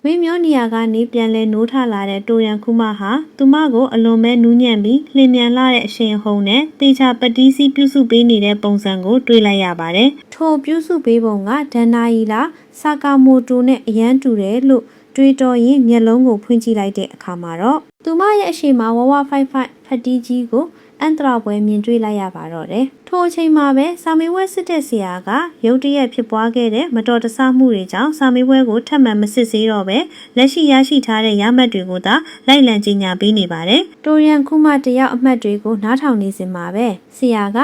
ဝင်းမျိုးနေရာကနေပြန်လဲနိုးထလာတဲ့တိုရန်ခူမဟာသူမကိုအလွန်ပဲနူးညံ့ပြီးလျင်မြန်လာတဲ့အရှိန်ဟုန်နဲ့တေချာပတိစီပြုစုပေးနေတဲ့ပုံစံကိုတွေ့လိုက်ရပါတယ်။ထိုပြုစုပေးပုံကဒန်နာယီလာဆာကာမိုတိုနဲ့အရန်တူတယ်လို့တွေးတော်ရင်မျက်လုံးကိုဖွင့်ကြည့်လိုက်တဲ့အခါမှာတော့သူမရဲ့အရှိန်မှာဝဝဖိုက်ဖိုက်ဖတီးကြီးကိုအန်တရာပွဲမြင်တွေ့လိုက်ရပါတော့တယ်။ထိုအချိန်မှာပဲစာမေးပွဲစစ်တဲ့ဆရာကရုတ်တရက်ဖြစ်ပွားခဲ့တဲ့မတော်တဆမှုတွေကြောင့်စာမေးပွဲကိုထပ်မံမစစ်ဆေးတော့ပဲလက်ရှိရရှိထားတဲ့ရမှတ်တွေကိုသာလိုက်လံကြေညာပေးနေပါတယ်။တိုရန်ခူမတယောက်အမှတ်တွေကိုနားထောင်နေစင်မှာပဲဆရာက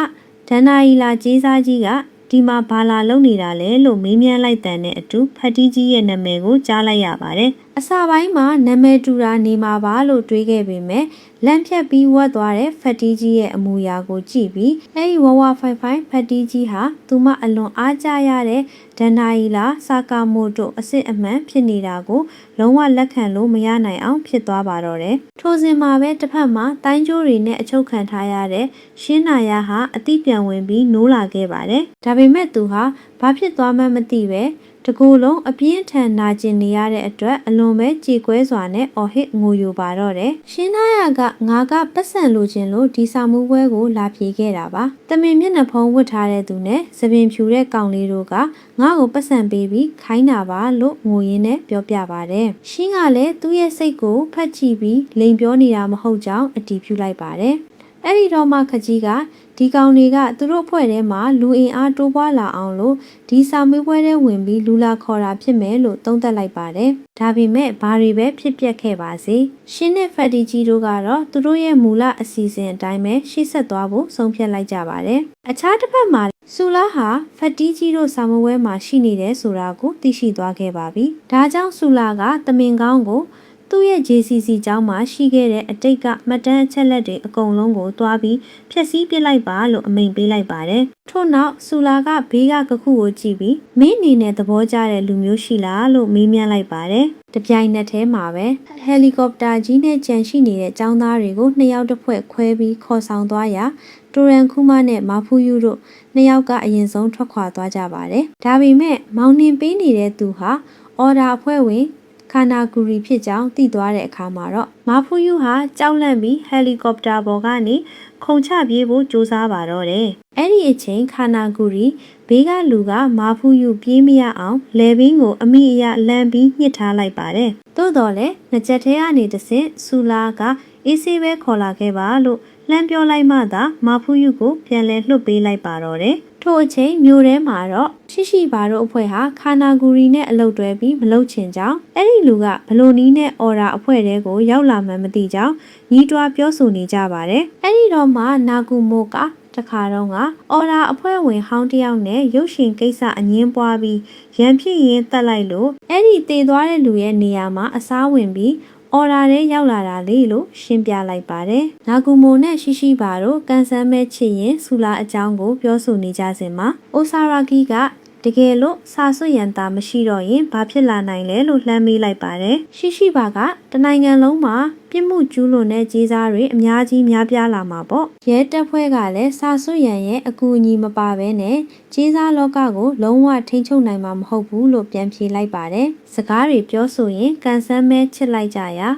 ဒန်နာယီလာကျေးစားကြီးကဒီမှာဘာလာလုပ်နေတာလဲလို့မေးမြန်းလိုက်တဲ့အတူဖတ်တီးကြီးရဲ့နာမည်ကိုကြားလိုက်ရပါတယ်။အစပိုင်းမှာနာမည်တူတာနေမှာပါလို့တွေးခဲ့ပေမဲ့လမ်းဖြတ်ပြီးဝတ်သွားတဲ့ဖတ်တီးကြီးရဲ့အမူအရာကိုကြည့်ပြီးအဲဒီဝဝဖိုင်ဖိုင်ဖတ်တီးကြီးဟာသူမအလွန်အားကျရတဲ့ဒန်နာယီလာဆာကာမိုတိုအစစ်အမှန်ဖြစ်နေတာကိုလုံးဝလက်ခံလို့မရနိုင်အောင်ဖြစ်သွားပါတော့တယ်။ထိုစဉ်မှာပဲတစ်ဖက်မှာတိုင်းကျိုးတွေနဲ့အချုပ်ခံထားရတဲ့ရှင်းနာရဟာအတိပြန်ဝင်ပြီးနိုးလာခဲ့ပါတယ်။ဒါပေမဲ့သူဟာဘာဖြစ်သွားမှန်းမသိပဲတကူလုံးအပြင်းထန်နာကျင်နေရတဲ့အတွက်အလွန်ပဲကြေကွဲစွာနဲ့အော်ဟစ်ငိုယိုပါတော့တယ်။ရှင်းသားရကငါကပတ်စံလိုချင်လို့ဒီစာမှုပွဲကိုလာပြေခဲ့တာပါ။တမင်မျက်နှာဖုံးဝတ်ထားတဲ့သူနဲ့သပင်ဖြူတဲ့ကောင်လေးတို့ကငါ့ကိုပတ်စံပေးပြီးခိုင်းတာပါလို့ငိုရင်းနဲ့ပြောပြပါတယ်။ရှင်းကလည်းသူ့ရဲ့စိတ်ကိုဖတ်ကြည့်ပြီးလိန်ပြောနေတာမဟုတ်ကြောင်းအတည်ပြုလိုက်ပါတယ်။အဲ့ဒီတော့မှခကြီးကဒီကောင်တွေကသူတို့ဖွဲ့ထဲမှာလူအင်အားတိုးပွားလာအောင်လို့ဒီစာမေးပွဲထဲဝင်ပြီးလူလာခေါ်တာဖြစ်မယ်လို့သုံးသပ်လိုက်ပါတယ်။ဒါပေမဲ့ဘာတွေပဲဖြစ်ပျက်ခဲ့ပါစေ။ရှင်းနဲ့ဖက်တီကြီးတို့ကတော့သူတို့ရဲ့မူလအစီအစဉ်အတိုင်းပဲရှေ့ဆက်သွားဖို့ဆုံးဖြတ်လိုက်ကြပါတယ်။အခြားတစ်ဖက်မှာဆူလာဟာဖက်တီကြီးတို့စာမေးပွဲမှာရှိနေတယ်ဆိုတာကိုသိရှိသွားခဲ့ပါပြီ။ဒါကြောင့်ဆူလာကတမင်ကောင်းကိုသူ့ရဲ့ JCC ကျောင်းမှာရှိခဲ့တဲ့အတိတ်ကမှတ်တမ်းအချက်လက်တွေအကုန်လုံးကိုတွားပြီးဖျက်ဆီးပစ်လိုက်ပါလို့အမိန့်ပေးလိုက်ပါတယ်။ထို့နောက်ဆူလာကဘေးကကခုကိုကြည့်ပြီးမင်းအနေနဲ့သဘောကျတဲ့လူမျိုးရှိလားလို့မေးမြန်းလိုက်ပါတယ်။တပြိုင်နက်တည်းမှာပဲဟယ်လီကော်ပတာကြီးနဲ့ကြံရှိနေတဲ့ကျောင်းသားတွေကိုနှစ်ယောက်တစ်ဖွဲ့ခွဲပြီးခေါ်ဆောင်သွားရာတိုရန်ခူမနဲ့မာဖူးယူတို့နှစ်ယောက်ကအရင်ဆုံးထွက်ခွာသွားကြပါတယ်။ဒါပေမဲ့မောင်နှင်ပေးနေတဲ့သူဟာအော်ဒါအဖွဲ့ဝင်ခါနာဂူရီဖြစ်ကြောင်းသိသွားတဲ့အခါမှာတော့မာဖူးယူဟာကြောက်လန့်ပြီးဟယ်လီကော်ပတာပေါ်ကနေခုန်ချပြေးဖို့ကြိုးစားပါတော့တယ်။အဲ့ဒီအချိန်ခါနာဂူရီဘေးကလူကမာဖူးယူပြေးမရအောင်လေဘင်းကိုအမိအယလမ်းပြီးညှစ်ထားလိုက်ပါတယ်။သို့တော်လည်းနှစ်ချက်ထဲကနေတဆင့်ဆူလာကအေးဆေးပဲခေါ်လာခဲ့ပါလို့လှမ်းပြောလိုက်မှသာမာဖူးယူကိုပြန်လဲလွှတ်ပေးလိုက်ပါတော့တယ်။ထို့အချိန်မြို့ထဲမှာတော့ရှိပါတို့အဖွဲ့ဟာခါနာဂူရီနဲ့အလုပ်တွဲပြီးမလုပ်ချင်ကြောင်းအဲ့ဒီလူကဘလိုနီးနဲ့အော်ဒါအဖွဲ့တဲကိုရောက်လာမှမသိကြောင်းညီးတွားပြောဆိုနေကြပါတယ်။အဲ့ဒီတော့မှနာဂူမိုကတခါတော့ကအော်ဒါအဖွဲ့ဝင်ဟောင်းတယောက်နဲ့ရုပ်ရှင်ကိစ္စအငင်းပွားပြီးရန်ဖြစ်ရင်းတက်လိုက်လို့အဲ့ဒီတည်သွားတဲ့လူရဲ့နေရာမှာအစားဝင်ပြီးအော်ဒါထဲရောက်လာတာလေလို့ရှင်းပြလိုက်ပါတယ်။နာဂူမိုနဲ့ရှိပါတို့ကန်ဆန်းမဲချစ်ရင်ဆူလာအကြောင်းကိုပြောဆိုနေကြစဉ်မှာအိုဆာရာဂီကတကယ်လို့စာဆွရန်တာမရှိတော့ရင်ဘာဖြစ်လာနိုင်လဲလို့လှမ်းမေးလိုက်ပါတယ်။ရှိပါကတနိုင်ငံလုံးမှာပြစ်မှုကျူးလွန်တဲ့ကြေးစားတွေအများကြီးများပြားလာမှာပေါ့။ရဲတပ်ဖွဲ့ကလည်းစာဆွရန်ရဲ့အကူအညီမပါဘဲနဲ့ကြေးစားလောကကိုလုံးဝထိန်းချုပ်နိုင်မှာမဟုတ်ဘူးလို့ပြန်ဖြေလိုက်ပါတယ်။စကားတွေပြောဆိုရင်ကန်ဆန်းမဲချစ်လိုက်ကြရာ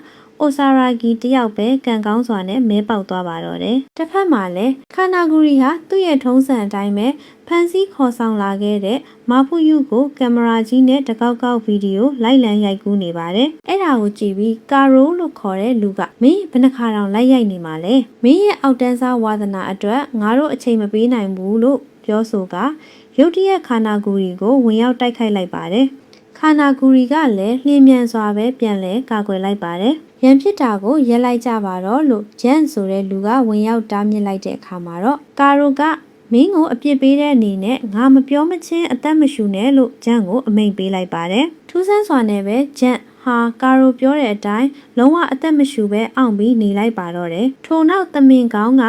အိုဆာရာဂီတယောက်ပဲကန်ကောင်းစွာနဲ့မဲပေါက်သွားပါတော့တယ်။တစ်ဖက်မှာလည်းခါနာဂူရီဟာသူ့ရဲ့ထုံးစံအတိုင်းပဲဖန်စီခေါ်ဆောင်လာခဲ့တဲ့မာဖူယူကိုကင်မရာကြီးနဲ့တကောက်ကောက်ဗီဒီယိုလိုက်လံရိုက်ကူးနေပါတယ်။အဲ့ဒါကိုကြည့်ပြီးကာရိုလို့ခေါ်တဲ့လူကမင်းဘယ်နှခါတောင်လိုက်ရိုက်နေမှာလဲ။မင်းရဲ့အောက်တန်းစားဝါသနာအတွက်ငါတို့အချိန်မပေးနိုင်ဘူးလို့ပြောဆိုကရုတ်တရက်ခါနာဂူရီကိုဝင်ရောက်တိုက်ခိုက်လိုက်ပါတယ်။ခါနာဂူရီကလည်းလျင်မြန်စွာပဲပြန်လဲကာကွယ်လိုက်ပါတယ်။ရန်ဖြစ်တာကိုရက်လိုက်ကြပါတော့လို့ဂျန်ဆိုတဲ့လူကဝင်ရောက်တားမြစ်လိုက်တဲ့အခါမှာတော့ကာရိုကမင်းကိုအပြစ်ပေးတဲ့အနေနဲ့ငါမပြောမချင်းအသက်မရှူနဲ့လို့ဂျန်ကိုအမိန့်ပေးလိုက်ပါတယ်။ထူးဆန်းစွာနဲ့ပဲဂျန်ဟာကာရိုပြောတဲ့အတိုင်းလုံးဝအသက်မရှူပဲအောင့်ပြီးနေလိုက်ပါတော့တယ်။ထို့နောက်သမင်ကောင်းက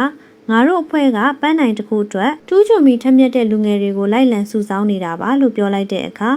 ငါတို့အဖွဲ့ကပန်းနိုင်တစ်ခုအတွက်ထူးချွန်ပြီးထက်မြက်တဲ့လူငယ်တွေကိုလိုက်လံစုဆောင်းနေတာပါလို့ပြောလိုက်တဲ့အခါ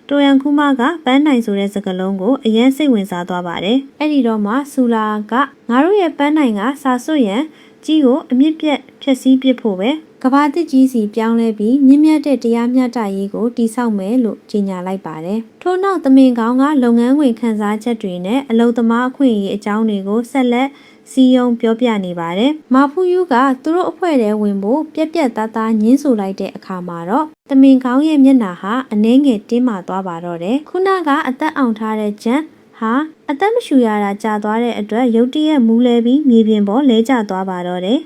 တိုရန်ခူမကပန်းနိုင်ဆိုတဲ့စကားလုံးကိုအရင်စိတ်ဝင်စားသွားပါတယ်။အဲ့ဒီတော့မှဆူလာကငါတို့ရဲ့ပန်းနိုင်ကစာစွရန် ကြီးကိုအမြင့်ပြတ်ဖျက်ဆီးပစ်ဖို့ပဲကဘာတစ်ကြီးစီပြောင်းလဲပြီးမြင့်မြတ်တဲ့တရားမျှတရေးကိုတည်ဆောက်မယ်လို့ကြေညာလိုက်ပါတယ်။ထို့နောက်သမင်ကောင်းကလုပ်ငန်းဝင်ခန်းစားချက်တွေနဲ့အလုပ်သမားအခွင့်အရေးအကြောင်းတွေကိုဆက်လက်စီယုံပြောပြနေပါတယ်။မာဖူးယူကသူတို့အဖွဲ့ထဲဝင်ဖို့ပြက်ပြက်သားသားညှင်းဆိုလိုက်တဲ့အခါမှာတော့သမင်ကောင်းရဲ့မျက်နှာဟာအနှဲငယ်တင်းမာသွားပါတော့တယ်။ခုနကအသက်အောင်ထားတဲ့ဂျန်ဟာအသက်မရှူရတာကြာသွားတဲ့အတွက်ရုတ်တရက်မူးလဲပြီးမြေပြင်ပေါ်လဲကျသွားပါတော့တယ်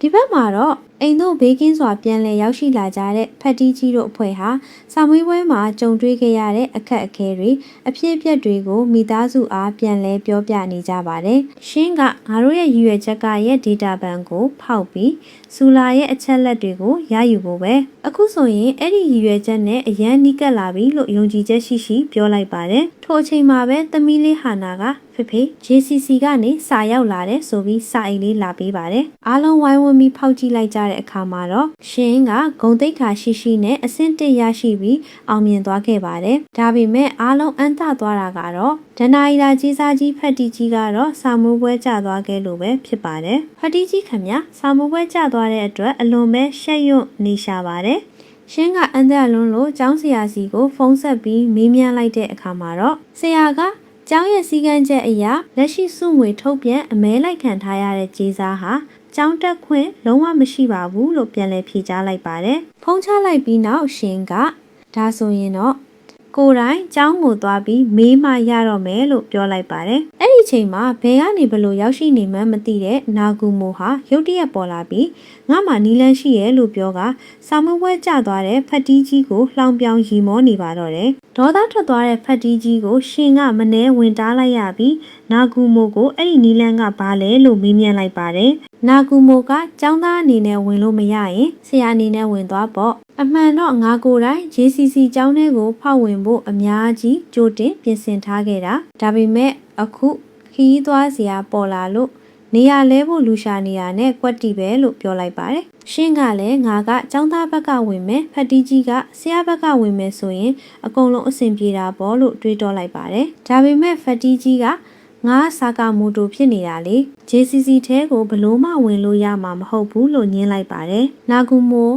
ဒီဘက်မှာတော့အိမ်တို့ဘေးကင်းစွာပြန်လည်ရောက်ရှိလာကြတဲ့ဖက်တီးကြီးတို့အဖွဲ့ဟာစာမွေးပွဲမှာကြုံတွေ့ခဲ့ရတဲ့အခက်အခဲတွေအဖြစ်အပျက်တွေကိုမိသားစုအားပြန်လည်ပြောပြနေကြပါတယ်။ရှင်းကငါတို့ရဲ့ရည်ရွယ်ချက်ကရဲ့ data ဘဏ်ကိုဖောက်ပြီးစူလာရဲ့အချက်လက်တွေကိုရယူဖို့ပဲ။အခုဆိုရင်အဲ့ဒီရည်ရွယ်ချက်နဲ့အရန်နီးကပ်လာပြီလို့ယုံကြည်ချက်ရှိရှိပြောလိုက်ပါတယ်။ထိုအချိန်မှာပဲသမီးလေးဟာနာကဖေဖေ JCC ကနေစာရောက်လာတဲ့ဆိုပြီးစာအိတ်လေးလာပေးပါတယ်။အားလုံးဝိုင်းဝန်းပြီးဖောက်ကြည့်လိုက်ကြတဲ့အခါမှာတော့ရှင်ကဂုံတိတ်ခါရှိရှိနဲ့အဆင့်1ရရှိပြီးအောင်မြင်သွားခဲ့ပါတယ်။ဒါပေမဲ့အားလုံးအံ့သသွားတာကတော့ဒနာရီလာကြီးစားကြီးဖက်တီကြီးကတော့စာမိုးပွဲကျသွားခဲ့လို့ပဲဖြစ်ပါတယ်။ဖက်တီကြီးခင်ဗျာစာမိုးပွဲကျသွားတဲ့အတွက်အလွန်ပဲရှက်ရွံ့နေရှာပါတယ်။ရှင်းကအန်သက်လွန်းလို့ကျောင်းဆရာစီကိုဖုန်းဆက်ပြီးမေးမြန်းလိုက်တဲ့အခါမှာတော့ဆရာကကျောင်းရဲ့စည်းကမ်းချက်အရလက်ရှိစုငွေထုတ်ပြန်အမဲလိုက်ခံထားရတဲ့ကြေးစားဟာကျောင်းတက်ခွင့်လုံးဝမရှိပါဘူးလို့ပြန်လည်ဖြေကြားလိုက်ပါတယ်။ဖုန်းချလိုက်ပြီးနောက်ရှင်ကဒါဆိုရင်တော့ကိုယ်တိုင်ကျောင်းကိုသွားပြီးမေးမှရတော့မယ်လို့ပြောလိုက်ပါတယ်။အဲ့ဒီချိန်မှာဘယ်ကနေဘလို့ရောက်ရှိနေမှန်းမသိတဲ့နာဂူမိုဟာရုတ်တရက်ပေါ်လာပြီးငါမှနီလန်းရှိရဲ့လို့ပြောကစာမပွဲကျသွားတဲ့ဖက်တီးကြီးကိုလှောင်ပြောင်ရီမောနေပါတော့တယ်။ဒေါသထွက်သွားတဲ့ဖက်တီးကြီးကိုရှင်ကမနှဲဝင်တားလိုက်ရပြီးနာဂူမိုကိုအဲ့ဒီနီလန်းကဘာလဲလို့မေးမြန်းလိုက်ပါတယ်။နာဂူမိုကကျောင်းသားအနေနဲ့ဝင်လို့မရရင်ဆရာအနေနဲ့ဝင်သွားပေါ့။အမှန်တော့ငါကိုယ်တိုင် JCC ကျောင်းထဲကိုဖောက်ဝင်ဖို့အများကြီးကြိုတင်ပြင်ဆင်ထားခဲ့တာဒါပေမဲ့အခုခီးသွားစရာပေါ်လာလို့နေရာလဲဖို့လူရှာနေရနဲ့ကွက်တီပဲလို့ပြောလိုက်ပါတယ်ရှင်းကလည်းငါကကျောင်းသားဘက်ကဝင်မယ်ဖက်တီးကြီးကဆရာဘက်ကဝင်မယ်ဆိုရင်အကုန်လုံးအဆင်ပြေတာပေါ့လို့တွေးတောလိုက်ပါတယ်ဒါပေမဲ့ဖက်တီးကြီးကငါစာကာမိုတိုဖြစ်နေတာလေ JCC ထဲကိုဘလို့မှဝင်လို့ရမှာမဟုတ်ဘူးလို့ညင်းလိုက်ပါတယ်နာဂူမို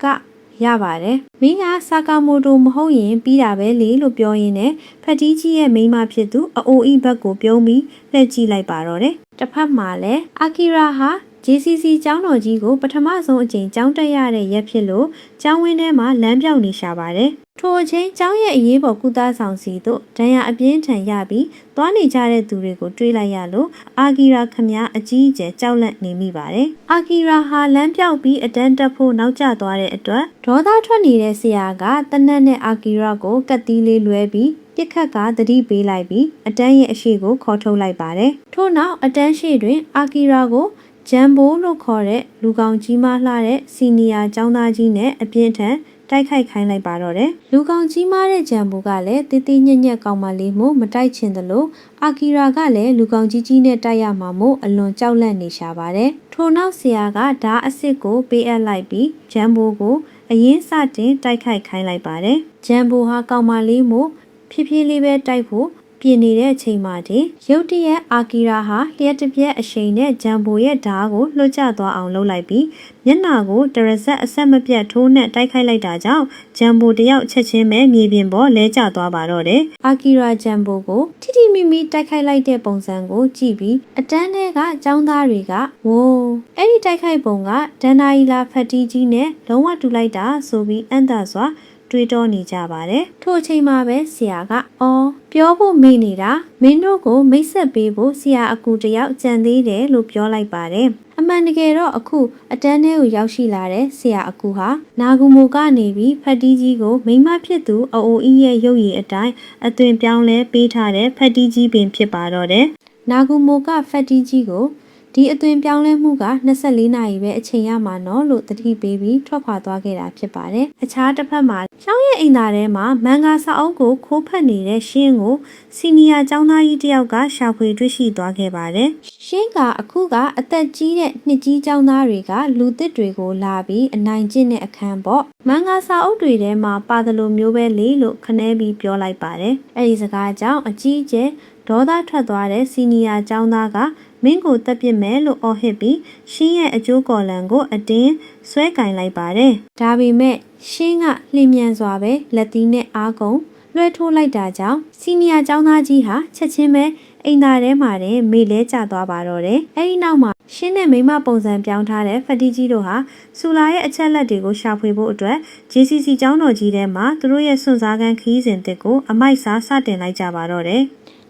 ကရပါတယ်မင်းကစာကာမိုတိုမဟုတ်ရင်ပြီးတာပဲလေလို့ပြောရင်းနဲ့ဖက်တီးကြီးရဲ့မိန်းမဖြစ်သူအိုအီဘက်ကိုပြုံးပြီးလှည့်ကြည့်လိုက်ပါတော့တယ်တစ်ဖက်မှာလည်းအာကီရာဟာ JCC ကျောင်းတော်ကြီးကိုပထမဆုံးအကြိမ်ကျောင်းတက်ရတဲ့ရက်ဖြစ်လို့ကျောင်းဝင်းထဲမှာလမ်းပြောင်နေရှာပါတယ်ထိုအချိန်ကျောင်းရဲ့အရေးပေါ်ကုသဆောင်စီတို့ဒဏ်ရာအပြင်းထန်ရပြီးသွားနေကြတဲ့သူတွေကိုတွေးလိုက်ရလို့အာကီရာခမည်းအကြီးအကျယ်ကြောက်လန့်နေမိပါတယ်အာကီရာဟာလမ်းပြောင်ပြီးအတန်းတက်ဖို့နောက်ကျသွားတဲ့အတွက်ဒေါသထွက်နေတဲ့ဆရာကတနက်နဲ့အာကီရာကိုကတ်တီးလေးလွဲပြီးပြစ်ခတ်ကသတိပေးလိုက်ပြီးအတန်းရဲ့အရှိကိုခေါ်ထုတ်လိုက်ပါတယ်ထို့နောက်အတန်းရှိတွင်အာကီရာကိုဂျမ်ဘိုလို့ခေါ်တဲ့လူကောင်ကြီးမလှတဲ့စီနီယာကျောင်းသားကြီးနဲ့အပြင်းထန်တိုက်ခိုက်ခိုင်းလိုက်ပါတော့တယ်လူကောင်ကြီးမတဲ့ဂျမ်ဘိုကလည်းတေးသေးညက်ညက်ကောင်မလေးမို့မတိုက်ချင်သလိုအာကီရာကလည်းလူကောင်ကြီးကြီးနဲ့တိုက်ရမှာမို့အလွန်ကြောက်လန့်နေရှာပါတယ်ထို့နောက်ဆရာကဓာအစ်စ်ကိုပေးအပ်လိုက်ပြီးဂျမ်ဘိုကိုအရင်စတင်တိုက်ခိုက်ခိုင်းလိုက်ပါတယ်ဂျမ်ဘိုဟာကောင်မလေးမို့ဖြည်းဖြည်းလေးပဲတိုက်ဖို့ပြင်နေတဲ့အချိန်မှာတည်းရုတ်တရက်အာကီရာဟာလျှက်တစ်ပြက်အရှိန်နဲ့ဂျမ်ဘိုရဲ့ဓာတ်ကိုလွှတ်ကျသွားအောင်လုပ်လိုက်ပြီးမျက်နှာကိုတရဇက်အဆက်မပြတ်ထိုးနဲ့တိုက်ခိုက်လိုက်တာကြောင့်ဂျမ်ဘိုတယောက်ချက်ချင်းပဲမြေပြင်ပေါ်လဲကျသွားပါတော့တယ်အာကီရာဂျမ်ဘိုကိုထိထိမိမိတိုက်ခိုက်လိုက်တဲ့ပုံစံကိုကြည့်ပြီးအတန်းထဲကចောင်းသားတွေကဝိုးအဲ့ဒီတိုက်ခိုက်ပုံကဒန်နာရီလာဖက်တီကြီးနဲ့လုံးဝတူလိုက်တာဆိုပြီးအန်တာစွာတွေးတောနေကြပါတယ်ထို့အချိန်မှာပဲဆရာကအော်ပြောဖို့မေ့နေတာမင်းတို့ကိုမိတ်ဆက်ပေးဖို့ဆရာအကူတယောက်ကြံသေးတယ်လို့ပြောလိုက်ပါတယ်အမှန်တကယ်တော့အခုအတန်းထဲကိုရောက်ရှိလာတဲ့ဆရာအကူဟာနာဂူမိုကနေပြီးဖက်တီးကြီးကိုမိမဖြစ်သူအိုအီရဲ့ရုပ်ရည်အတိုင်းအသွင်ပြောင်းလဲပေးထားတဲ့ဖက်တီးကြီးပင်ဖြစ်ပါတော့တယ်နာဂူမိုကဖက်တီးကြီးကိုဒီအသွင်ပြောင်းလဲမှုက24နာရီပဲအချိန်ရမှာနော်လို့တတိပေးပြီးထွက်ခွာသွားခဲ့တာဖြစ်ပါတယ်။အခြားတစ်ဖက်မှာရှောင်းရဲ့အိမ်သားထဲမှာမန်ဂါစာအုပ်ကိုခိုးဖက်နေတဲ့ရှင်းကိုစီနီယာကျောင်းသားကြီးတယောက်ကရှာဖွေတွေ့ရှိသွားခဲ့ပါတယ်။ရှင်းကအခုကအသက်ကြီးတဲ့နှစ်ကြီးကျောင်းသားတွေကလူသစ်တွေကိုလာပြီးအနိုင်ကျင့်တဲ့အခန်းပေါ့။မန်ဂါစာအုပ်တွေထဲမှာပါတယ်လို့မျိုးပဲလေလို့ခနဲပြီးပြောလိုက်ပါတယ်။အဲဒီစကားကြောင့်အကြီးအကျယ်ဒေါသထွက်သွားတဲ့စီနီယာကျောင်းသားက မင်းကိုတပ်ပစ်မယ်လို့အော်ဟစ်ပြီးရှင်းရဲ့အကျိုးကော်လံကိုအတင်းဆွဲကင်လိုက်ပါတယ်ဒါပေမဲ့ရှင်းကလျင်မြန်စွာပဲလက်သီးနဲ့အားကုန်လွှဲထိုးလိုက်တာကြောင့်စီနီယာကျောင်းသားကြီးဟာချက်ချင်းပဲအိမ်သားထဲမှာတင်မေ့လဲကျသွားပါတော့တယ်အဲဒီနောက်မှာရှင်းနဲ့မိမပုံစံပြောင်းထားတဲ့ဖတီကြီးတို့ဟာဆူလာရဲ့အချက်လက်တွေကိုရှာဖွေဖို့အတွက် JCC ကျောင်းတော်ကြီးထဲမှာသူတို့ရဲ့စွန့်စားခန်းခီးစဉ်တစ်ကိုအမိုက်စားစတင်လိုက်ကြပါတော့တယ်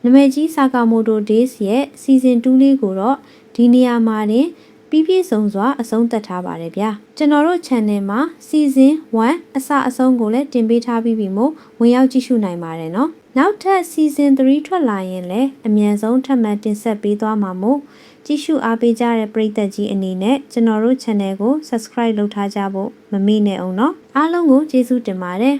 နမည်ကြီးဆာကာမိုတိုဒေးစ်ရဲ့စီဇန်2လေးကိုတော့ဒီနေရာမှာတင်ပြည့်စုံစွာအဆုံးသတ်ထားပါတယ်ဗျာကျွန်တော်တို့ channel မှာ season 1အစအဆုံးကိုလည်းတင်ပေးထားပြီးပြီမို့ဝင်ရောက်ကြည့်ရှုနိုင်ပါတယ်နော်နောက်ထပ် season 3ထွက်လာရင်လည်းအမြန်ဆုံးထပ်မံတင်ဆက်ပေးသွားမှာမို့ကြည့်ရှုအားပေးကြတဲ့ပရိသတ်ကြီးအနေနဲ့ကျွန်တော်တို့ channel ကို subscribe လုပ်ထားကြဖို့မမေ့နဲ့အောင်နော်အားလုံးကိုကျေးဇူးတင်ပါတယ်